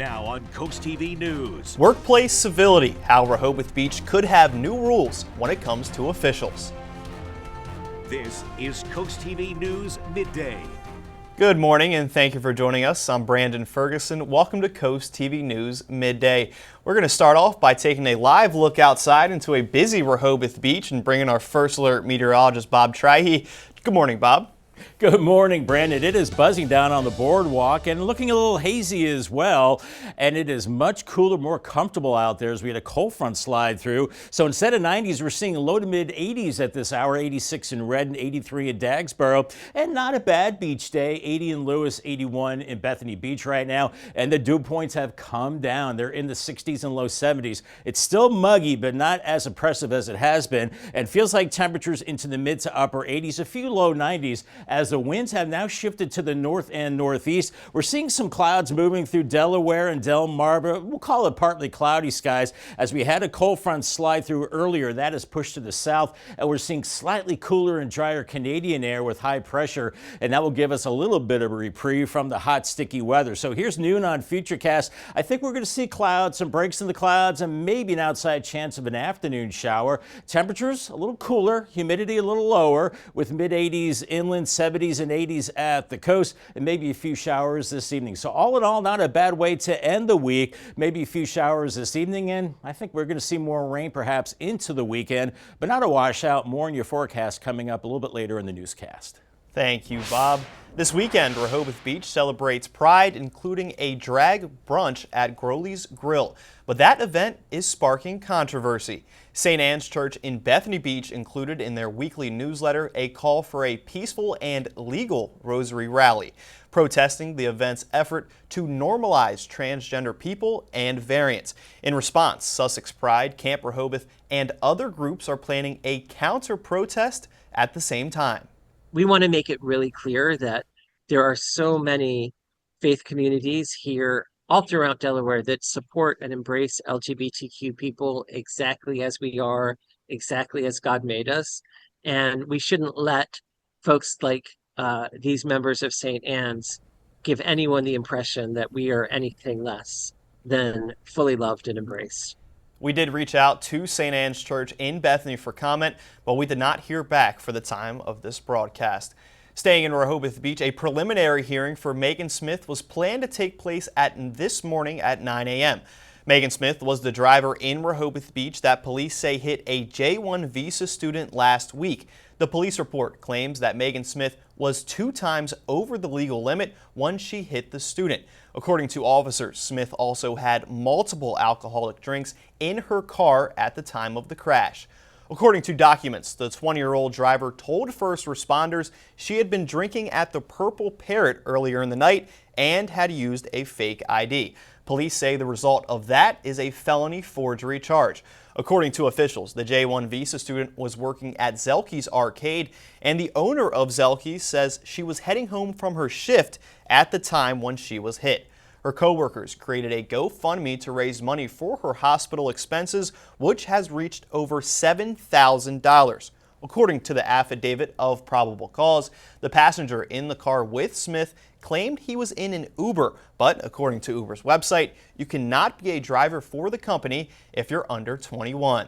Now on CoastTV News. Workplace civility, how Rehoboth Beach could have new rules when it comes to officials. This is CoastTV News Midday. Good morning and thank you for joining us. I'm Brandon Ferguson. Welcome to CoastTV News Midday. We're going to start off by taking a live look outside into a busy Rehoboth Beach and bringing our first alert meteorologist Bob Trihey. Good morning, Bob. Good morning, Brandon. It is buzzing down on the boardwalk and looking a little hazy as well. And it is much cooler, more comfortable out there as we had a cold front slide through. So instead of 90s, we're seeing low to mid 80s at this hour, 86 in Redden, 83 in Dagsboro. And not a bad beach day, 80 in Lewis, 81 in Bethany Beach right now. And the dew points have come down. They're in the 60s and low 70s. It's still muggy, but not as oppressive as it has been. And feels like temperatures into the mid to upper 80s, a few low 90s. As the winds have now shifted to the north and northeast, we're seeing some clouds moving through Delaware and Delmarva. We'll call it partly cloudy skies as we had a cold front slide through earlier. That is pushed to the south, and we're seeing slightly cooler and drier Canadian air with high pressure, and that will give us a little bit of a reprieve from the hot, sticky weather. So here's noon on Futurecast. I think we're going to see clouds, some breaks in the clouds, and maybe an outside chance of an afternoon shower. Temperatures a little cooler, humidity a little lower, with mid-80s inland, 70s and 80s at the coast, and maybe a few showers this evening. So all in all, not a bad way to end the week. Maybe a few showers this evening, and I think we're going to see more rain perhaps into the weekend, but not a washout. More in your forecast coming up a little bit later in the newscast. Thank you, Bob. This weekend, Rehoboth Beach celebrates Pride, including a drag brunch at Growley's Grill. But that event is sparking controversy. St. Anne's Church in Bethany Beach included in their weekly newsletter a call for a peaceful and legal rosary rally, protesting the event's effort to normalize transgender people and variants. In response, Sussex Pride, Camp Rehoboth, and other groups are planning a counter-protest at the same time. We want to make it really clear that there are so many faith communities here all throughout Delaware that support and embrace LGBTQ people exactly as we are, exactly as God made us. And we shouldn't let folks like these members of St. Anne's give anyone the impression that we are anything less than fully loved and embraced. We did reach out to St. Anne's Church in Bethany for comment, but we did not hear back for the time of this broadcast. Staying in Rehoboth Beach, a preliminary hearing for Megan Smith was planned to take place this morning at 9 a.m. Megan Smith was the driver in Rehoboth Beach that police say hit a J-1 visa student last week. The police report claims that Megan Smith was 2 times over the legal limit once she hit the student. According to officers, Smith also had multiple alcoholic drinks in her car at the time of the crash. According to documents, the 20-year-old driver told first responders she had been drinking at the Purple Parrot earlier in the night and had used a fake ID. Police say the result of that is a felony forgery charge. According to officials, the J-1 visa student was working at Zelke's Arcade, and the owner of Zelke's says she was heading home from her shift at the time when she was hit. Her co-workers created a GoFundMe to raise money for her hospital expenses, which has reached over $7,000. According to the affidavit of probable cause, the passenger in the car with Smith claimed he was in an Uber, but according to Uber's website, you cannot be a driver for the company if you're under 21.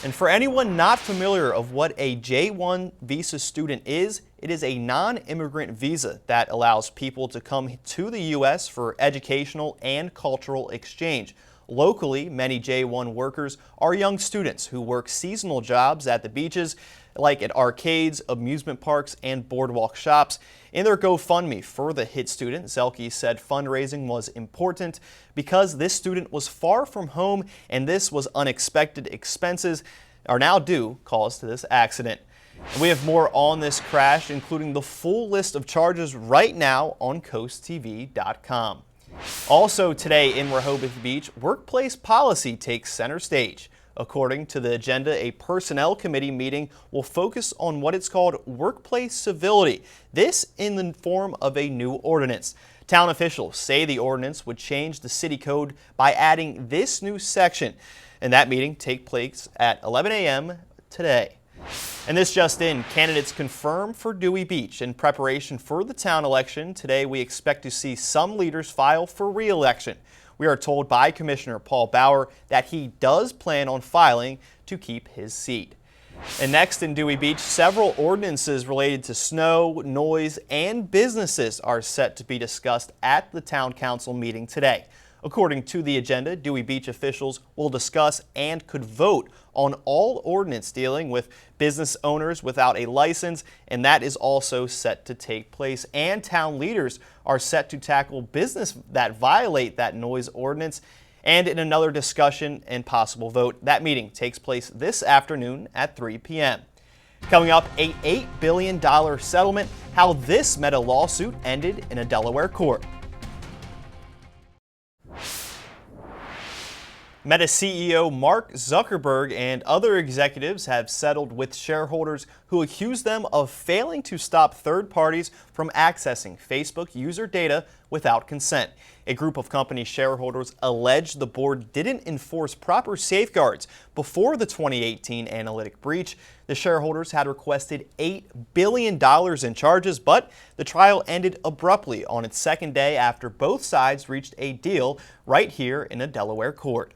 And for anyone not familiar of what a J-1 visa student is, it is a non-immigrant visa that allows people to come to the U.S. for educational and cultural exchange. Locally, many J-1 workers are young students who work seasonal jobs at the beaches, like at arcades, amusement parks, and boardwalk shops. In their GoFundMe for the hit student, Zelke said fundraising was important because this student was far from home and this was unexpected expenses are now due caused to this accident. And we have more on this crash, including the full list of charges right now on CoastTV.com. Also today in Rehoboth Beach, workplace policy takes center stage. According to the agenda, a personnel committee meeting will focus on what it's called workplace civility, this in the form of a new ordinance. Town officials say the ordinance would change the city code by adding this new section, and that meeting takes place at 11 a.m. today. And this just in, candidates confirm for Dewey Beach. In preparation for the town election, today we expect to see some leaders file for re-election. We are told by Commissioner Paul Bauer that he does plan on filing to keep his seat. And next in Dewey Beach, several ordinances related to snow, noise, and businesses are set to be discussed at the Town Council meeting today. According to the agenda, Dewey Beach officials will discuss and could vote on all ordinance dealing with business owners without a license, and that is also set to take place. And town leaders are set to tackle business that violate that noise ordinance. And in another discussion and possible vote, that meeting takes place this afternoon at 3 p.m. Coming up, a $8 billion settlement, how this Meta lawsuit ended in a Delaware court. Meta CEO Mark Zuckerberg and other executives have settled with shareholders who accuse them of failing to stop third parties from accessing Facebook user data without consent. A group of company shareholders alleged the board didn't enforce proper safeguards before the 2018 analytic breach. The shareholders had requested $8 billion in charges, but the trial ended abruptly on its second day after both sides reached a deal right here in a Delaware court.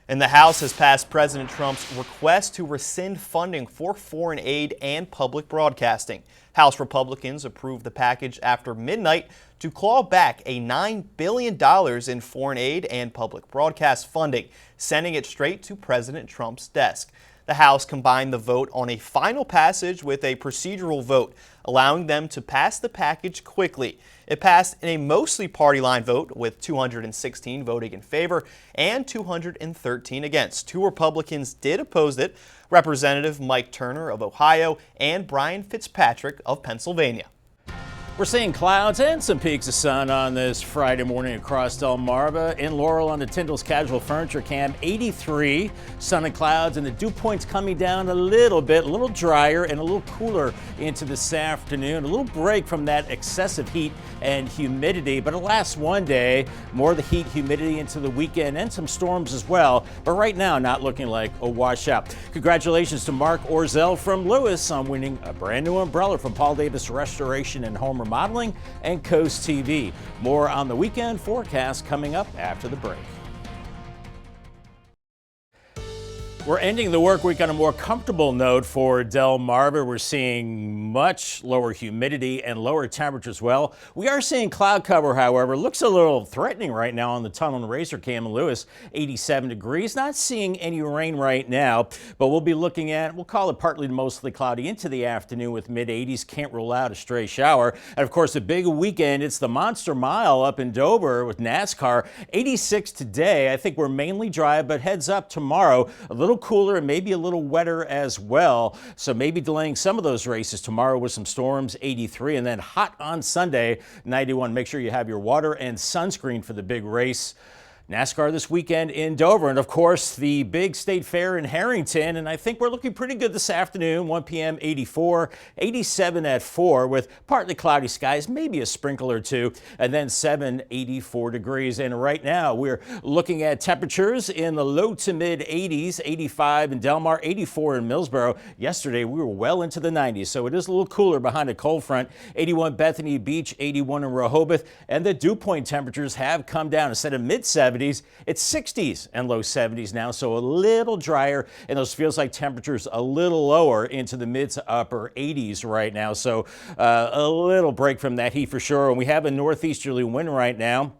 And the House has passed President Trump's request to rescind funding for foreign aid and public broadcasting. House Republicans approved the package after midnight to claw back a $9 billion in foreign aid and public broadcast funding, sending it straight to President Trump's desk. The House combined the vote on a final passage with a procedural vote, allowing them to pass the package quickly. It passed in a mostly party-line vote, with 216 voting in favor and 213 against. Two Republicans did oppose it, Representative Mike Turner of Ohio and Brian Fitzpatrick of Pennsylvania. We're seeing clouds and some peaks of sun on this Friday morning across Delmarva. In Laurel on the Tyndall's Casual Furniture Cam, 83, sun and clouds, and the dew points coming down a little bit, a little drier and a little cooler into this afternoon. A little break from that excessive heat and humidity, but it lasts one day. More of the heat, humidity into the weekend and some storms as well, but right now not looking like a washout. Congratulations to Mark Orzel from Lewis on winning a brand new umbrella from Paul Davis Restoration and Home Remodeling and CoastTV. More on the weekend forecast coming up after the break. We're ending the work week on a more comfortable note for Delmarva. We're seeing much lower humidity and lower temperatures as well. We are seeing cloud cover, however. Looks a little threatening right now on the tunnel and razor cam in Lewis, 87 degrees. Not seeing any rain right now, but we'll be looking at, we'll call it partly to mostly cloudy into the afternoon with mid-80s. Can't rule out a stray shower. And of course, a big weekend. It's the Monster Mile up in Dover with NASCAR. 86 today. I think we're mainly dry, but heads up tomorrow. A little cooler and maybe a little wetter as well. So maybe delaying some of those races tomorrow with some storms, 83, and then hot on Sunday, 91. Make sure you have your water and sunscreen for the big race. NASCAR this weekend in Dover, and of course the big state fair in Harrington, and I think we're looking pretty good this afternoon. 1 p.m. 84, 87 at 4 with partly cloudy skies, maybe a sprinkle or two, and then 84 degrees. And right now we're looking at temperatures in the low to mid 80s, 85 in Delmar, 84 in Millsboro. Yesterday we were well into the 90s, so it is a little cooler behind a cold front. 81 Bethany Beach, 81 in Rehoboth, and the dew point temperatures have come down. Instead of mid 70s, it's 60s and low 70s now, so a little drier, and those feels like temperatures a little lower into the mid to upper 80s right now. So a little break from that heat for sure. And we have a northeasterly wind right now.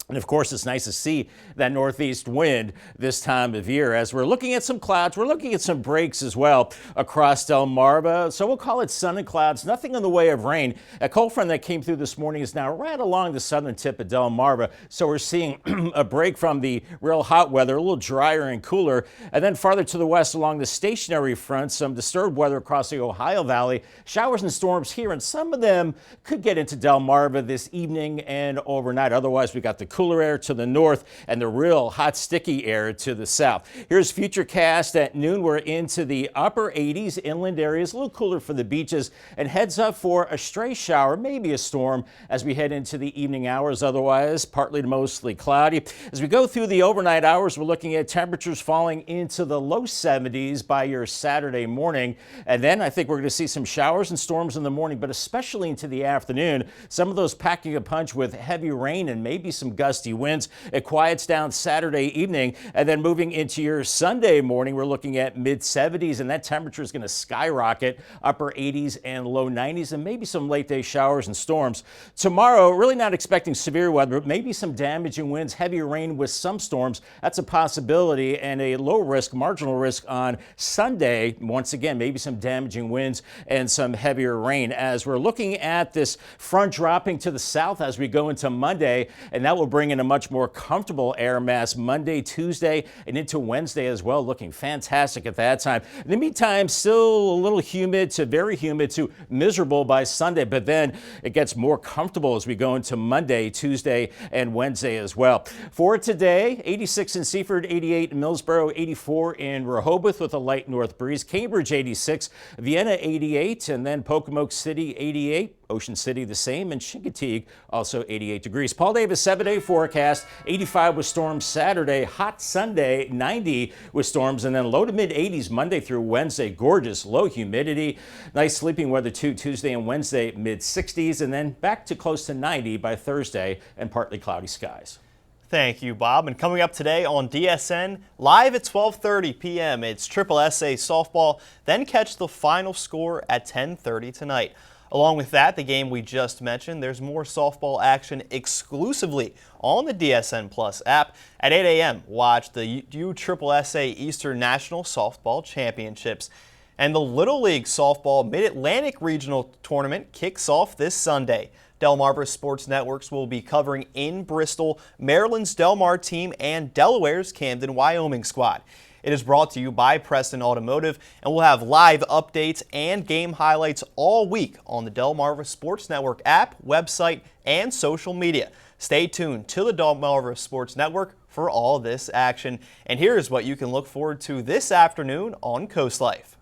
And of course, it's nice to see that northeast wind this time of year. As we're looking at some clouds, we're looking at some breaks as well across Delmarva. So we'll call it sun and clouds, nothing in the way of rain. A cold front that came through this morning is now right along the southern tip of Delmarva. So we're seeing a break from the real hot weather, a little drier and cooler. And then farther to the west along the stationary front, some disturbed weather across the Ohio Valley. Showers and storms here, and some of them could get into Delmarva this evening and overnight. Otherwise, we got the cooler air to the north and the real hot, sticky air to the south. Here's Futurecast at noon. We're into the upper 80s, inland areas, a little cooler for the beaches, and heads up for a stray shower, maybe a storm as we head into the evening hours. Otherwise, partly to mostly cloudy. As we go through the overnight hours, we're looking at temperatures falling into the low 70s by your Saturday morning. And then I think we're going to see some showers and storms in the morning, but especially into the afternoon. Some of those packing a punch with heavy rain and maybe some gusty winds. It quiets down Saturday evening, and then moving into your Sunday morning, we're looking at mid-70s, and that temperature is going to skyrocket, upper 80s and low 90s, and maybe some late day showers and storms. Tomorrow, really not expecting severe weather, but maybe some damaging winds, heavier rain with some storms. That's a possibility, and a low risk, marginal risk on Sunday. Once again, maybe some damaging winds and some heavier rain. As we're looking at this front dropping to the south as we go into Monday, and that will bring in a much more comfortable air mass Monday, Tuesday, and into Wednesday as well, looking fantastic at that time. In the meantime, still a little humid to very humid to miserable by Sunday, but then it gets more comfortable as we go into Monday, Tuesday, and Wednesday as well. For today, 86 in Seaford, 88 in Millsboro, 84 in Rehoboth with a light north breeze, Cambridge 86, Vienna 88, and then Pocomoke City 88, Ocean City the same, and Chincoteague also 88 degrees. Paul Davis 7-day forecast, 85 with storms Saturday, hot Sunday, 90 with storms, and then low to mid 80s Monday through Wednesday. Gorgeous low humidity, nice sleeping weather too Tuesday and Wednesday, mid 60s, and then back to close to 90 by Thursday and partly cloudy skies. Thank you, Bob. And coming up today on DSN, live at 12:30 p.m., it's Triple SA softball, then catch the final score at 10:30 tonight. Along with that, the game we just mentioned, there's more softball action exclusively on the DSN Plus app. At 8 a.m., watch the USSSA Eastern National Softball Championships. And the Little League Softball Mid-Atlantic Regional Tournament kicks off this Sunday. Delmarva Sports Networks will be covering in Bristol, Maryland's Delmar team and Delaware's Camden, Wyoming squad. It is brought to you by Preston Automotive, and we'll have live updates and game highlights all week on the Delmarva Sports Network app, website, and social media. Stay tuned to the Delmarva Sports Network for all this action. And here's what you can look forward to this afternoon on Coast Life.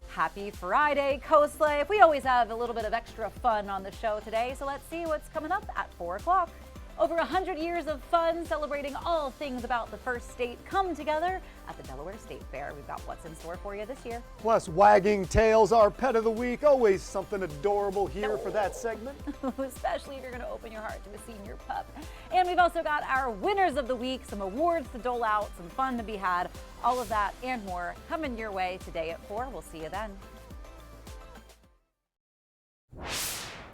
Happy Friday, Coast Life. We always have a little bit of extra fun on the show today, so let's see what's coming up at 4 o'clock. Over 100 years of fun celebrating all things about the first state come together at the Delaware State Fair. We've got what's in store for you this year. Plus, wagging tails, our pet of the week. Always something adorable here for that segment. Especially if you're going to open your heart to a senior pup. And we've also got our winners of the week, some awards to dole out, some fun to be had. All of that and more coming your way today at 4. We'll see you then.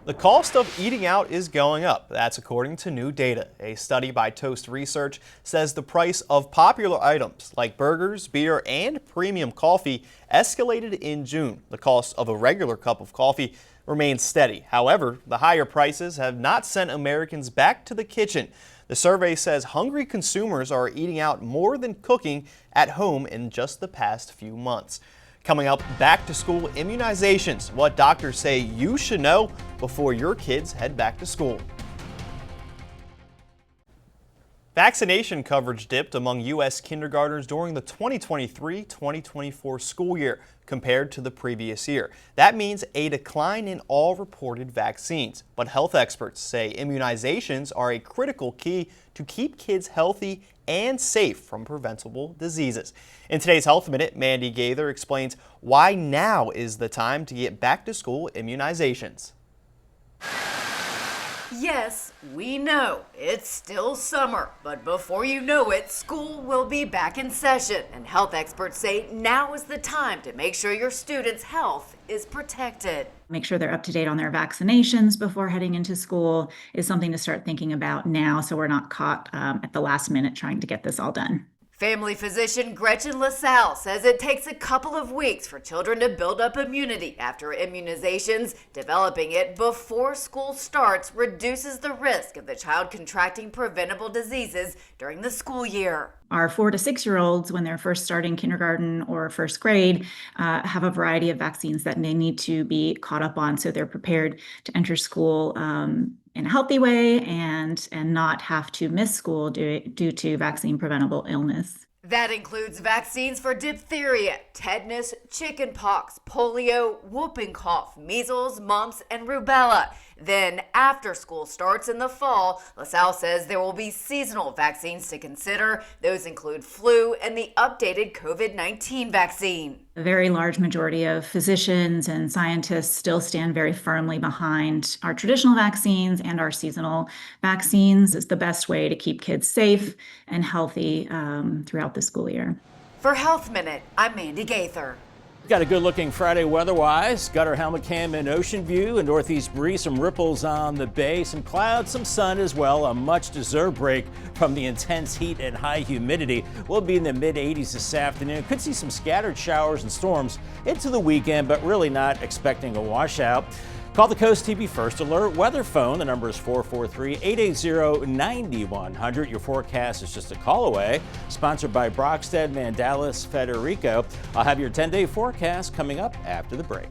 The cost of eating out is going up. That's according to new data. A study by Toast Research says the price of popular items like burgers, beer, and premium coffee escalated in June. The cost of a regular cup of coffee remains steady. However, the higher prices have not sent Americans back to the kitchen. The survey says hungry consumers are eating out more than cooking at home in just the past few months. Coming up, back to school immunizations, what doctors say you should know before your kids head back to school. Vaccination coverage dipped among U.S. kindergartners during the 2023-2024 school year compared to the previous year. That means a decline in all reported vaccines. But health experts say immunizations are a critical key to keep kids healthy and safe from preventable diseases. In today's Health Minute, Mandy Gaither explains why now is the time to get back to school immunizations. Yes, we know it's still summer, but before you know it, school will be back in session. And health experts say now is the time to make sure your students' health is protected. Make sure they're up to date on their vaccinations before heading into school is something to start thinking about now so we're not caught at the last minute trying to get this all done. Family physician Gretchen LaSalle says it takes a couple of weeks for children to build up immunity after immunizations. Developing it before school starts reduces the risk of the child contracting preventable diseases during the school year. Our 4 to 6 year olds, when they're first starting kindergarten or first grade, have a variety of vaccines that they need to be caught up on so they're prepared to enter school in a healthy way and not have to miss school due to vaccine preventable illness. That includes vaccines for diphtheria, tetanus, chickenpox, polio, whooping cough, measles, mumps, and rubella. Then, after school starts in the fall, LaSalle says there will be seasonal vaccines to consider. Those include flu and the updated COVID-19 vaccine. A very large majority of physicians and scientists still stand very firmly behind our traditional vaccines and our seasonal vaccines. It's the best way to keep kids safe and healthy throughout the school year. For Health Minute, I'm Mandy Gaither. Got a good looking Friday weather-wise. Got our helmet cam in Ocean View and northeast breeze, some ripples on the bay, some clouds, some sun as well. A much deserved break from the intense heat and high humidity. We'll be in the mid-80s this afternoon. Could see some scattered showers and storms into the weekend, but really not expecting a washout. Call the Coast TV First Alert weather phone. The number is 443-880-9100. Your forecast is just a call away. Sponsored by Brockstead, Mandalis, Federico. I'll have your 10-day forecast coming up after the break.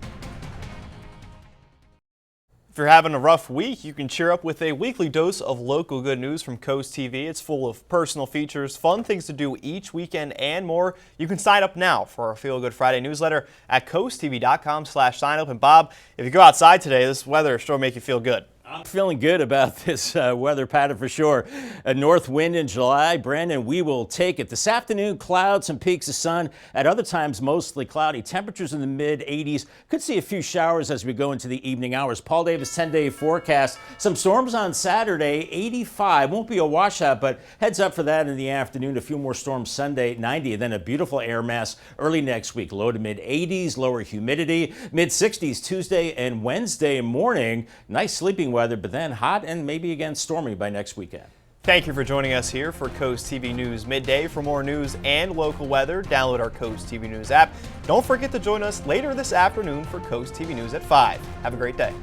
If you're having a rough week, you can cheer up with a weekly dose of local good news from Coast TV. It's full of personal features, fun things to do each weekend, and more. You can sign up now for our Feel Good Friday newsletter at coasttv.com/signup. And Bob, if you go outside today, this weather sure make you feel good. I'm feeling good about this weather pattern for sure. A north wind in July. Brandon, we will take it. This afternoon, clouds and peaks of sun. At other times, mostly cloudy. Temperatures in the mid-80s. Could see a few showers as we go into the evening hours. Paul Davis 10-day forecast. Some storms on Saturday, 85. Won't be a washout, but heads up for that in the afternoon. A few more storms Sunday, 90. And then a beautiful air mass early next week. Low to mid-80s, lower humidity. Mid-60s Tuesday and Wednesday morning. Nice sleeping weather, but then hot and maybe again stormy by next weekend. Thank you for joining us here for Coast TV News Midday. For more news and local weather, download our Coast TV News app. Don't forget to join us later this afternoon for Coast TV News at 5. Have a great day.